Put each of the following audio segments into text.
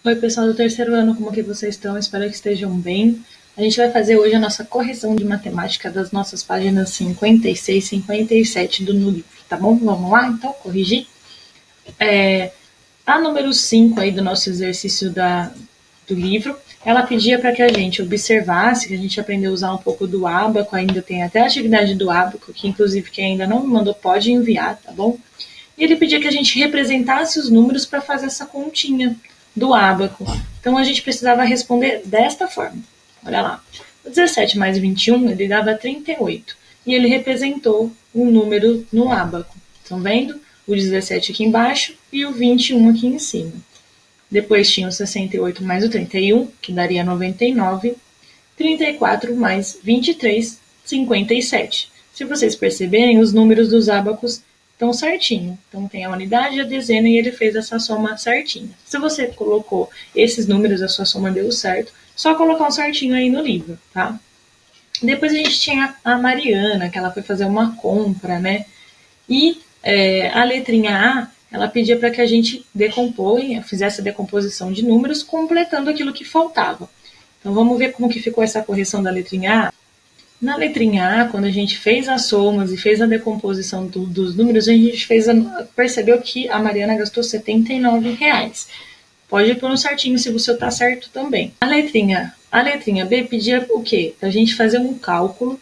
Oi, pessoal do terceiro ano, como que vocês estão? Espero que estejam bem. A gente vai fazer hoje a nossa correção de matemática das nossas páginas 56 e 57 do No Livro, tá bom? Vamos lá, então, corrigir. A número 5 aí do nosso exercício do livro, ela pedia para que a gente observasse, que a gente aprendeu a usar um pouco do ábaco, ainda tem até a atividade do ábaco, que inclusive quem ainda não me mandou pode enviar, tá bom? E ele pedia que a gente representasse os números para fazer essa continha do ábaco. Então a gente precisava responder desta forma. Olha lá. O 17 mais 21, ele dava 38. E ele representou um número no ábaco. Estão vendo? O 17 aqui embaixo e o 21 aqui em cima. Depois tinha o 68 mais o 31, que daria 99. 34 mais 23, 57. Se vocês perceberem, os números dos ábacos estão certinho. Então tem a unidade, a dezena e ele fez essa soma certinha. Se você colocou esses números, a sua soma deu certo, só colocar um certinho aí no livro, tá? Depois a gente tinha a Mariana, que ela foi fazer uma compra, né? E a letrinha A, ela pedia para que a gente fizesse a decomposição de números, completando aquilo que faltava. Então vamos ver como que ficou essa correção da letrinha A. Na letrinha A, quando a gente fez as somas e fez a decomposição dos números, a gente percebeu que a Mariana gastou R$ 79. Pode pôr no certinho se o seu tá certo também. A letrinha B pedia o quê? Para a gente fazer um cálculo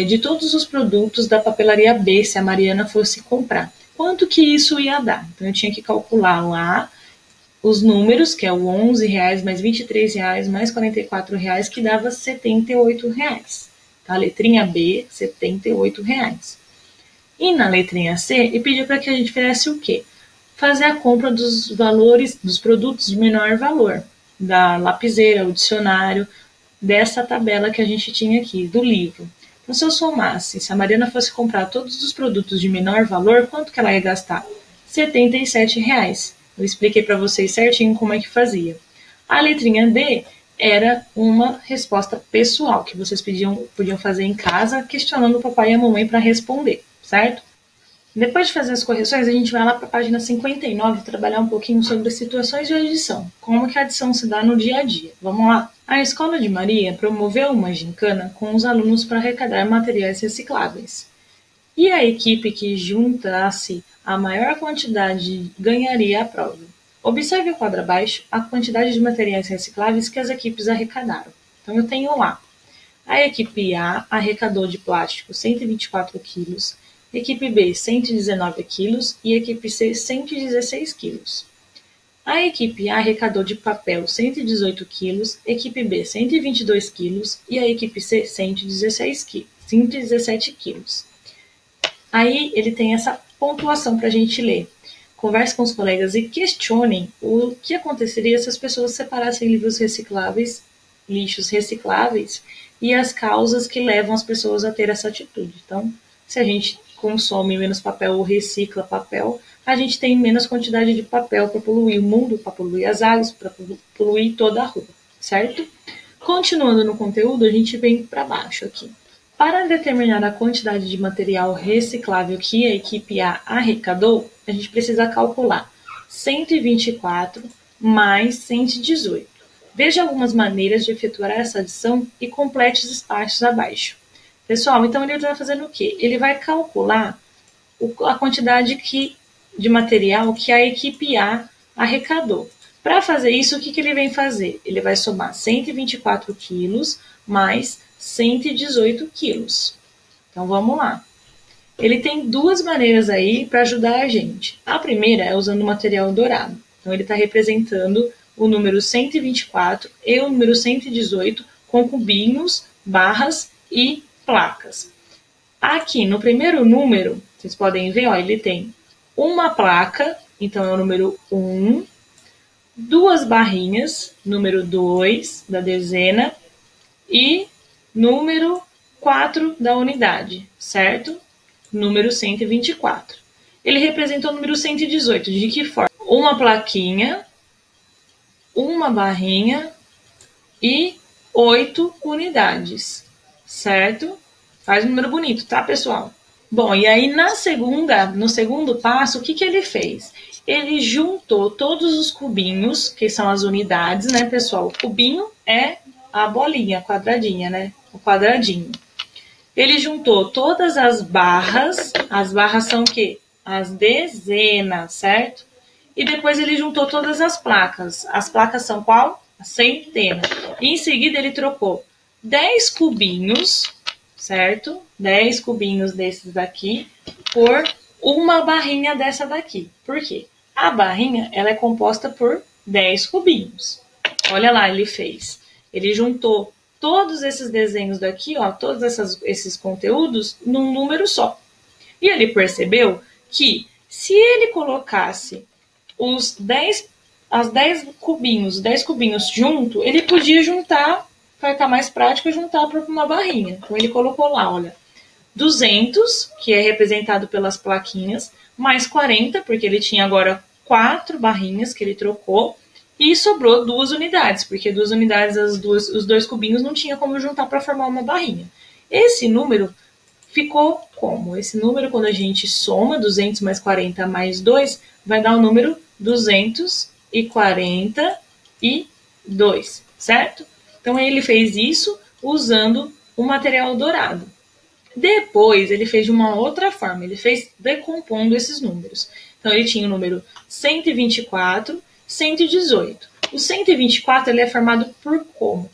de todos os produtos da papelaria B, se a Mariana fosse comprar. Quanto que isso ia dar? Então eu tinha que calcular lá os números, que é o R$ 11 mais R$ 23 mais R$ 44, que dava R$ 78. Tá? A letrinha B, R$ 78. E na letrinha C, ele pediu para que a gente fizesse o quê? Fazer a compra dos valores, dos produtos de menor valor, da lapiseira, o dicionário, dessa tabela que a gente tinha aqui, do livro. Então, se eu somasse, se a Mariana fosse comprar todos os produtos de menor valor, quanto que ela ia gastar? R$ 77. Eu expliquei para vocês certinho como é que fazia. A letrinha D era uma resposta pessoal, que vocês podiam fazer em casa, questionando o papai e a mamãe para responder, certo? Depois de fazer as correções, a gente vai lá para a página 59 trabalhar um pouquinho sobre situações de adição, como que a adição se dá no dia a dia. Vamos lá? A Escola de Maria promoveu uma gincana com os alunos para arrecadar materiais recicláveis. E a equipe que juntasse a maior quantidade ganharia a prova. Observe o quadro abaixo a quantidade de materiais recicláveis que as equipes arrecadaram. Então eu tenho lá. A equipe A arrecadou de plástico 124 quilos, equipe B 119 quilos e equipe C 116 quilos. A equipe A arrecadou de papel 118 quilos, equipe B 122 quilos e a equipe C 117 quilos. Aí ele tem essa pontuação para a gente ler. Converse com os colegas e questionem o que aconteceria se as pessoas separassem lixos recicláveis e as causas que levam as pessoas a ter essa atitude. Então, se a gente consome menos papel ou recicla papel, a gente tem menos quantidade de papel para poluir o mundo, para poluir as águas, para poluir toda a rua, certo? Continuando no conteúdo, a gente vem para baixo aqui. Para determinar a quantidade de material reciclável que a equipe A arrecadou, a gente precisa calcular 124 mais 118. Veja algumas maneiras de efetuar essa adição e complete os espaços abaixo. Pessoal, então ele vai fazendo o quê? Ele vai calcular a quantidade de material que a equipe A arrecadou. Para fazer isso, o que ele vem fazer? Ele vai somar 124 quilos mais 118 quilos. Então, vamos lá. Ele tem duas maneiras aí para ajudar a gente. A primeira é usando o material dourado. Então, ele está representando o número 124 e o número 118 com cubinhos, barras e placas. Aqui, no primeiro número, vocês podem ver, ó, ele tem uma placa, então é o número 1, duas barrinhas, número 2 da dezena e número 4 da unidade, certo? Número 124. Ele representa o número 118. De que forma? Uma plaquinha, uma barrinha e 8 unidades, certo? Faz um número bonito, tá, pessoal? Bom, e aí no segundo passo, o que ele fez? ele juntou todos os cubinhos, que são as unidades, né, pessoal? O cubinho é a bolinha, a quadradinha, né? O quadradinho. Ele juntou todas as barras são o quê? As dezenas, certo? E depois ele juntou todas as placas. As placas são qual? A centena. E em seguida ele trocou 10 cubinhos, certo? 10 cubinhos desses daqui por uma barrinha dessa daqui. Por quê? A barrinha, ela é composta por 10 cubinhos. Olha lá, ele fez. Ele juntou todos esses desenhos daqui, ó, todos esses conteúdos num número só. E ele percebeu que se ele colocasse os 10 cubinhos junto, ele podia juntar, para ficar mais prático, juntar para uma barrinha. Então ele colocou lá, olha, 200, que é representado pelas plaquinhas, mais 40, porque ele tinha agora 4 barrinhas que ele trocou, e sobrou 2 unidades, porque 2 unidades, os 2 cubinhos não tinha como juntar para formar uma barrinha. Esse número ficou como? Esse número, quando a gente soma 200 mais 40 mais 2, vai dar o número 242, certo? Então ele fez isso usando o material dourado. Depois ele fez de uma outra forma, ele fez decompondo esses números. Então ele tinha o número 124, 118. O 124 ele é formado por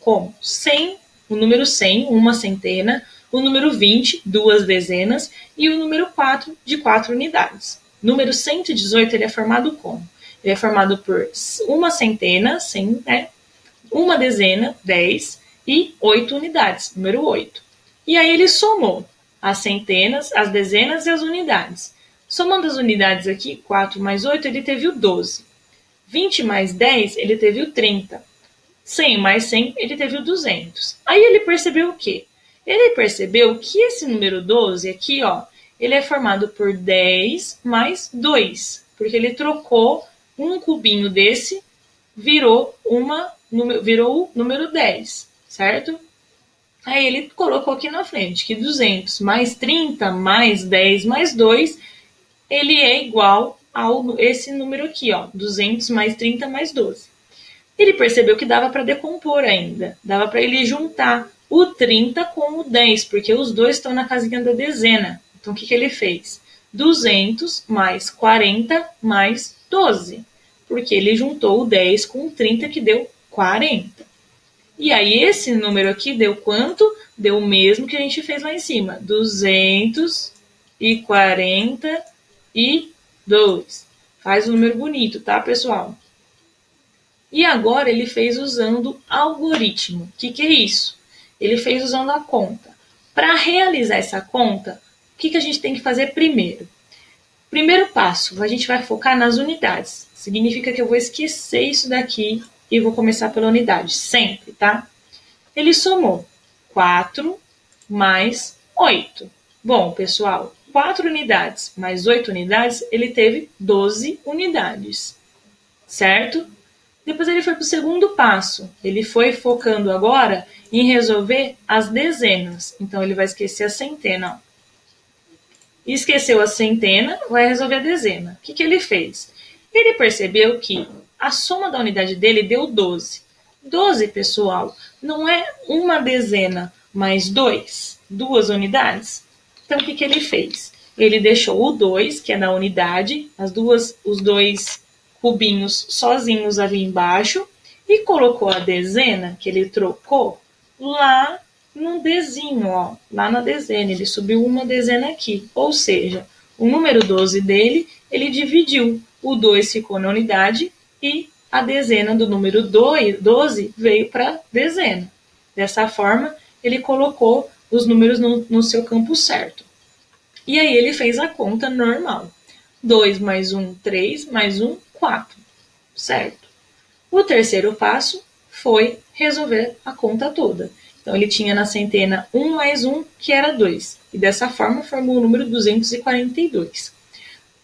como? 100, o número 100, uma centena, o número 20, 2 dezenas, e o número 4, de 4 unidades. O número 118 ele é formado como? Ele é formado por uma centena, 100, né? Uma dezena, 10, e 8 unidades, número 8. E aí ele somou as centenas, as dezenas e as unidades. Somando as unidades aqui, 4 mais 8, ele teve o 12. 20 mais 10, ele teve o 30. 100 mais 100, ele teve o 200. Aí ele percebeu o quê? Ele percebeu que esse número 12 aqui, ó, ele é formado por 10 mais 2. Porque ele trocou um cubinho desse, virou o número 10, certo? Aí ele colocou aqui na frente que 200 mais 30 mais 10 mais 2, ele é igual a esse número aqui, ó, 200 mais 30 mais 12. Ele percebeu que dava para decompor ainda, dava para ele juntar o 30 com o 10, porque os dois estão na casinha da dezena. Então o que ele fez? 200 mais 40 mais 12, porque ele juntou o 10 com o 30, que deu 40. E aí esse número aqui deu quanto? Deu o mesmo que a gente fez lá em cima, 242. Faz um número bonito, tá, pessoal? E agora ele fez usando algoritmo. O que é isso? Ele fez usando a conta. Para realizar essa conta, o que a gente tem que fazer primeiro? Primeiro passo, a gente vai focar nas unidades. Significa que eu vou esquecer isso daqui e vou começar pela unidade, sempre, tá? Ele somou 4 mais 8. Bom, pessoal, 4 unidades mais 8 unidades, ele teve 12 unidades, certo? Depois ele foi para o segundo passo. Ele foi focando agora em resolver as dezenas. Então, ele vai esquecer a centena. Ó. Esqueceu a centena, vai resolver a dezena. O que ele fez? Ele percebeu que a soma da unidade dele deu 12. 12, pessoal, não é uma dezena mais 2? 2 unidades? Então, o que ele fez? Ele deixou o 2, que é da unidade, os dois cubinhos sozinhos ali embaixo, e colocou a dezena, que ele trocou, lá no dezinho, ó, lá na dezena. Ele subiu uma dezena aqui, ou seja, o número 12 dele, ele dividiu. O 2 ficou na unidade e a dezena do número 12 veio para a dezena. Dessa forma, ele colocou os números no seu campo certo. E aí ele fez a conta normal. 2 mais 1, 3, mais 1, 4. Certo? O terceiro passo foi resolver a conta toda. Então, ele tinha na centena 1 mais 1, que era 2. E dessa forma, formou o número 242.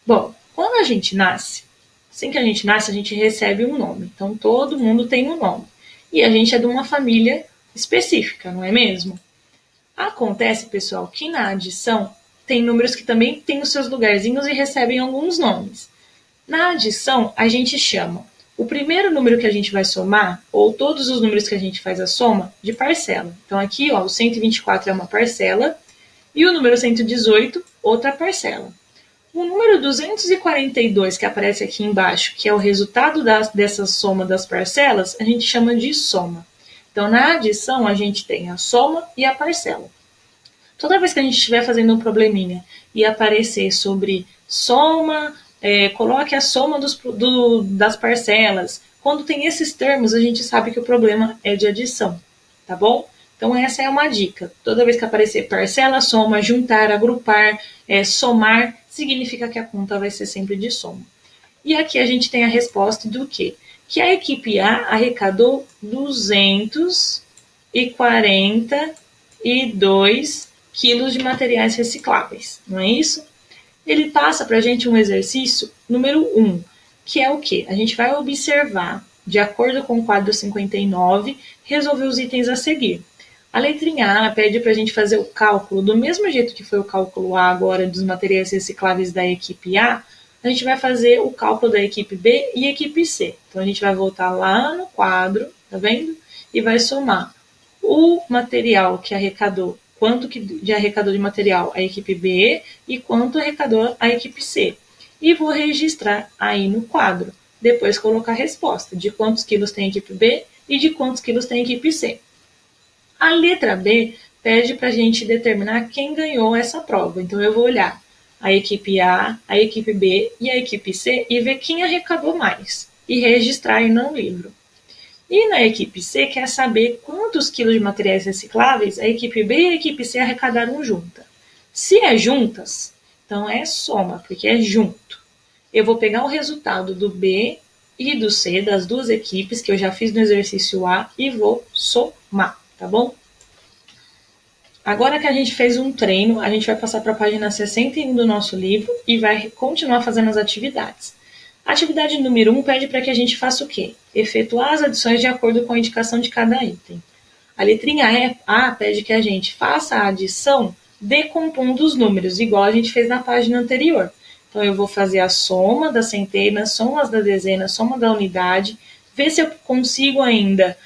Bom, quando a gente nasce, assim que a gente nasce, a gente recebe um nome. Então, todo mundo tem um nome. E a gente é de uma família específica, não é mesmo? Acontece, pessoal, que na adição tem números que também têm os seus lugarzinhos e recebem alguns nomes. Na adição, a gente chama o primeiro número que a gente vai somar, ou todos os números que a gente faz a soma, de parcela. Então aqui, ó, o 124 é uma parcela, e o número 118, outra parcela. O número 242, que aparece aqui embaixo, que é o resultado dessa soma das parcelas, a gente chama de soma. Então, na adição, a gente tem a soma e a parcela. Toda vez que a gente estiver fazendo um probleminha e aparecer sobre soma, coloque a soma das parcelas. Quando tem esses termos, a gente sabe que o problema é de adição, tá bom? Então, essa é uma dica. Toda vez que aparecer parcela, soma, juntar, agrupar, somar, significa que a conta vai ser sempre de soma. E aqui a gente tem a resposta do quê? Que a equipe A arrecadou 242 quilos de materiais recicláveis, não é isso? Ele passa para a gente um exercício número 1, que é o quê? A gente vai observar, de acordo com o quadro 59, resolver os itens a seguir. A letrinha A pede para a gente fazer o cálculo, do mesmo jeito que foi o cálculo A agora dos materiais recicláveis da equipe A gente vai fazer o cálculo da equipe B e equipe C. Então, a gente vai voltar lá no quadro, tá vendo? E vai somar o material que arrecadou, quanto que arrecadou de material a equipe B e quanto arrecadou a equipe C. E vou registrar aí no quadro. Depois colocar a resposta de quantos quilos tem a equipe B e de quantos quilos tem a equipe C. A letra B pede para a gente determinar quem ganhou essa prova. Então, eu vou olhar a equipe A, a equipe B e a equipe C e ver quem arrecadou mais e registrar aí no livro. E na equipe C quer saber quantos quilos de materiais recicláveis a equipe B e a equipe C arrecadaram juntas. Se é juntas, então é soma, porque é junto. Eu vou pegar o resultado do B e do C, das duas equipes, que eu já fiz no exercício A, e vou somar, tá bom? Agora que a gente fez um treino, a gente vai passar para a página 61 do nosso livro e vai continuar fazendo as atividades. A atividade número 1 pede para que a gente faça o quê? Efetuar as adições de acordo com a indicação de cada item. A letrinha A pede que a gente faça a adição decompondo os números, igual a gente fez na página anterior. Então, eu vou fazer a soma das centenas, somas da dezena, soma da unidade, ver se eu consigo ainda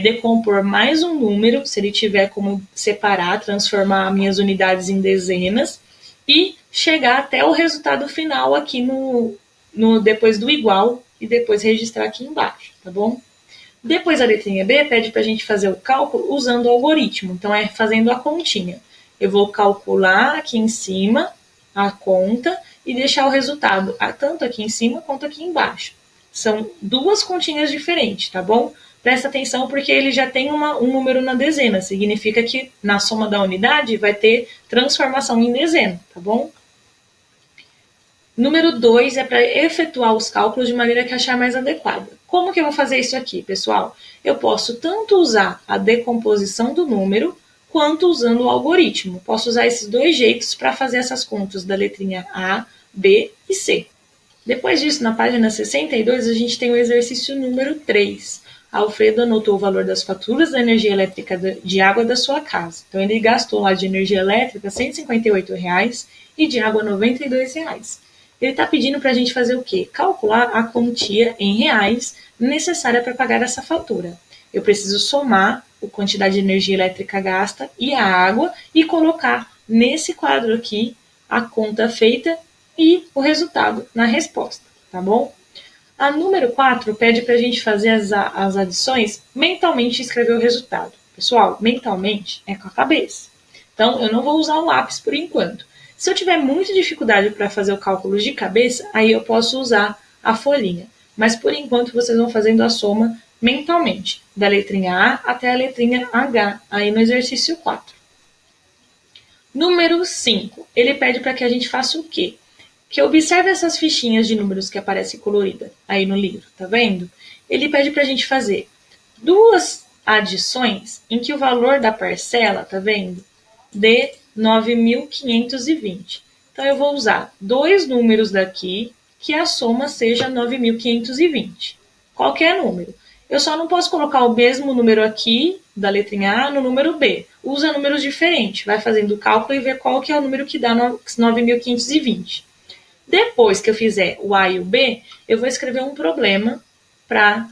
decompor mais um número, se ele tiver como separar, transformar minhas unidades em dezenas e chegar até o resultado final aqui depois do igual e depois registrar aqui embaixo, tá bom? Depois a letrinha B pede para a gente fazer o cálculo usando o algoritmo, então é fazendo a continha. Eu vou calcular aqui em cima a conta e deixar o resultado tanto aqui em cima quanto aqui embaixo. São duas continhas diferentes, tá bom? Presta atenção porque ele já tem um número na dezena, significa que na soma da unidade vai ter transformação em dezena, tá bom? Número 2 é para efetuar os cálculos de maneira que achar mais adequada. Como que eu vou fazer isso aqui, pessoal? Eu posso tanto usar a decomposição do número, quanto usando o algoritmo. Posso usar esses dois jeitos para fazer essas contas da letrinha A, B e C. Depois disso, na página 62, a gente tem o exercício número 3. Alfredo anotou o valor das faturas da energia elétrica de água da sua casa. Então, ele gastou lá de energia elétrica R$ 158,00 e de água R$ 92,00. Ele está pedindo para a gente fazer o quê? Calcular a quantia em reais necessária para pagar essa fatura. Eu preciso somar a quantidade de energia elétrica gasta e a água e colocar nesse quadro aqui a conta feita e o resultado na resposta, tá bom? A número 4 pede para a gente fazer as adições mentalmente e escrever o resultado. Pessoal, mentalmente é com a cabeça. Então, eu não vou usar o lápis por enquanto. Se eu tiver muita dificuldade para fazer o cálculo de cabeça, aí eu posso usar a folhinha. Mas, por enquanto, vocês vão fazendo a soma mentalmente, da letrinha A até a letrinha H, aí no exercício 4. Número 5. Ele pede para que a gente faça o quê? Que observe essas fichinhas de números que aparecem colorida aí no livro, tá vendo? Ele pede para a gente fazer duas adições em que o valor da parcela, tá vendo? Dê 9.520. Então, eu vou usar dois números daqui que a soma seja 9.520. Qualquer número. Eu só não posso colocar o mesmo número aqui, da letrinha A, no número B. Usa números diferentes. Vai fazendo o cálculo e vê qual que é o número que dá 9.520. Depois que eu fizer o A e o B, eu vou escrever um problema para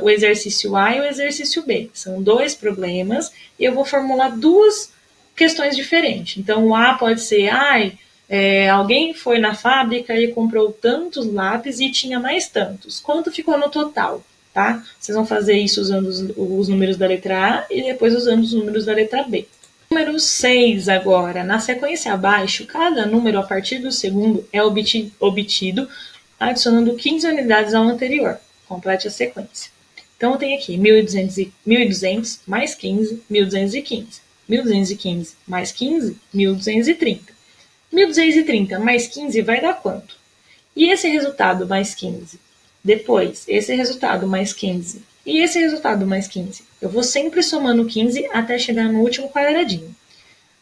o exercício A e o exercício B. São 2 problemas e eu vou formular 2 questões diferentes. Então, o A pode ser, alguém foi na fábrica e comprou tantos lápis e tinha mais tantos. Quanto ficou no total? Tá? Vocês vão fazer isso usando os números da letra A e depois usando os números da letra B. Número 6 agora. Na sequência abaixo, cada número a partir do segundo é obtido adicionando 15 unidades ao anterior. Complete a sequência. Então, eu tenho aqui 1.200 mais 15, 1.215. 1.215 mais 15, 1.230. 1.230 mais 15 vai dar quanto? E esse resultado mais 15? Depois, esse resultado mais 15. E esse resultado mais 15? Eu vou sempre somando 15 até chegar no último quadradinho.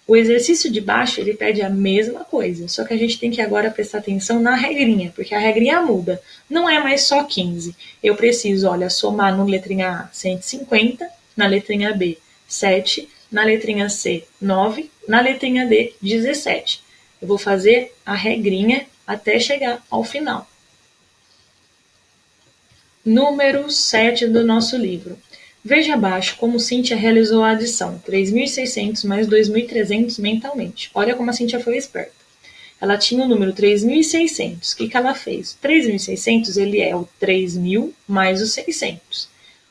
O exercício de baixo, ele pede a mesma coisa, só que a gente tem que agora prestar atenção na regrinha, porque a regrinha muda. Não é mais só 15. Eu preciso, somar na letrinha A 150, na letrinha B 7, na letrinha C 9, na letrinha D 17. Eu vou fazer a regrinha até chegar ao final. Número 7 do nosso livro. Veja abaixo como Cíntia realizou a adição 3.600 mais 2.300 mentalmente. Olha como a Cíntia foi esperta. Ela tinha o número 3.600. O que ela fez? 3.600 ele é o 3.000 mais o 600.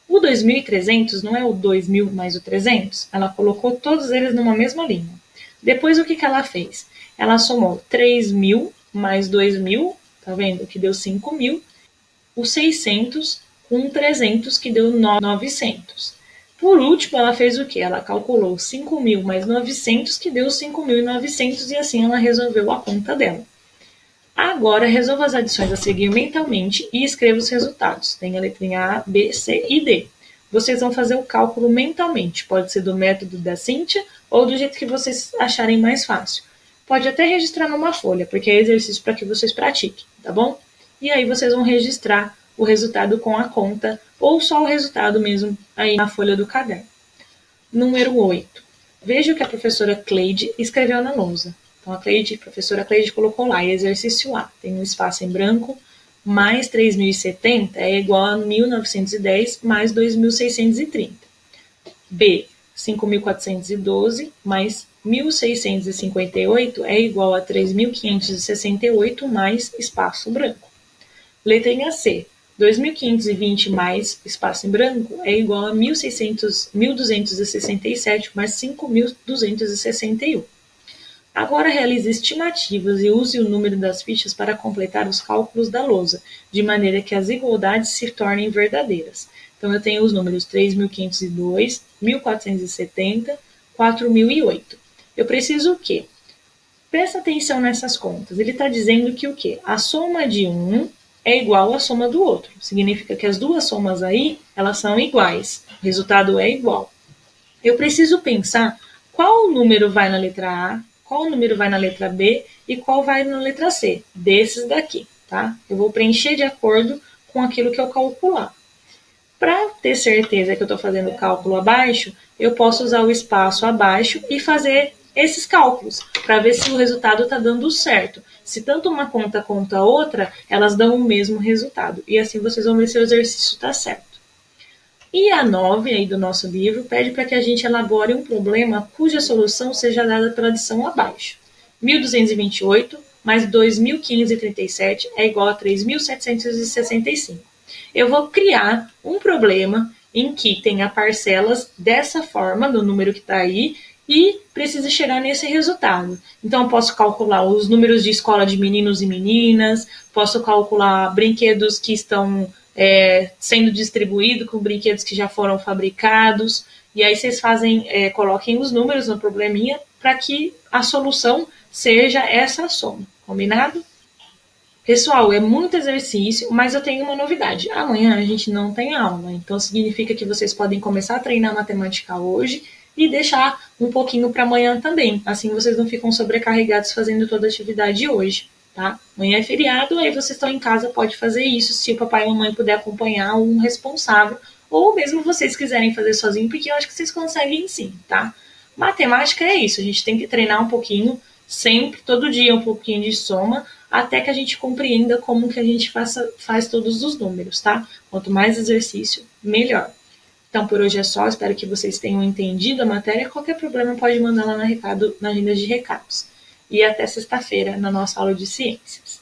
O 2.300 não é o 2.000 mais o 300? Ela colocou todos eles numa mesma linha. Depois o que ela fez? Ela somou 3.000 mais 2.000, tá vendo? Que deu 5.000. O 600 com 300, que deu 900. Por último, ela fez o quê? Ela calculou 5.000 mais 900, que deu 5.900, e assim ela resolveu a conta dela. Agora, resolva as adições a seguir mentalmente e escreva os resultados. Tem a letrinha A, B, C e D. Vocês vão fazer o cálculo mentalmente. Pode ser do método da Cíntia ou do jeito que vocês acharem mais fácil. Pode até registrar numa folha, porque é exercício para que vocês pratiquem, tá bom? E aí vocês vão registrar o resultado com a conta, ou só o resultado mesmo aí na folha do caderno. Número 8. Veja o que a professora Cleide escreveu na lousa. Então, a professora Cleide colocou lá, exercício A, tem um espaço em branco, mais 3.070 é igual a 1.910 mais 2.630. B, 5.412 mais 1.658 é igual a 3.568 mais espaço branco. Letrinha C, 2.520 mais espaço em branco é igual a 1.267 mais 5.261. Agora realize estimativas e use o número das fichas para completar os cálculos da lousa, de maneira que as igualdades se tornem verdadeiras. Então, eu tenho os números 3.502, 1.470, 4.008. Eu preciso o quê? Presta atenção nessas contas. Ele está dizendo que o quê? A soma de um é igual à soma do outro. Significa que as duas somas aí, elas são iguais. O resultado é igual. Eu preciso pensar qual número vai na letra A, qual número vai na letra B e qual vai na letra C. Desses daqui, tá? Eu vou preencher de acordo com aquilo que eu calcular. Para ter certeza que eu estou fazendo o cálculo abaixo, eu posso usar o espaço abaixo e fazer esses cálculos, para ver se o resultado está dando certo. Se tanto uma conta quanto a outra, elas dão o mesmo resultado. E assim vocês vão ver se o exercício está certo. E a 9 aí do nosso livro pede para que a gente elabore um problema cuja solução seja dada pela adição abaixo. 1.228 mais 2.537 é igual a 3.765. Eu vou criar um problema em que tenha parcelas dessa forma, do número que está aí, e precisa chegar nesse resultado. Então, eu posso calcular os números de escola de meninos e meninas, posso calcular brinquedos que estão sendo distribuídos com brinquedos que já foram fabricados, e aí vocês coloquem os números no probleminha para que a solução seja essa soma, combinado? Pessoal, é muito exercício, mas eu tenho uma novidade. Amanhã a gente não tem aula, então significa que vocês podem começar a treinar matemática hoje e deixar um pouquinho para amanhã também. Assim vocês não ficam sobrecarregados fazendo toda a atividade hoje, tá? Amanhã é feriado, aí vocês estão em casa, pode fazer isso, se o papai e a mamãe puder acompanhar um responsável, ou mesmo vocês quiserem fazer sozinho, porque eu acho que vocês conseguem sim, tá? Matemática é isso, a gente tem que treinar um pouquinho, sempre, todo dia um pouquinho de soma, até que a gente compreenda como que a gente faz todos os números, tá? Quanto mais exercício, melhor. Então, por hoje é só. Espero que vocês tenham entendido a matéria. Qualquer problema pode mandar lá na agenda de recados. E até sexta-feira na nossa aula de ciências.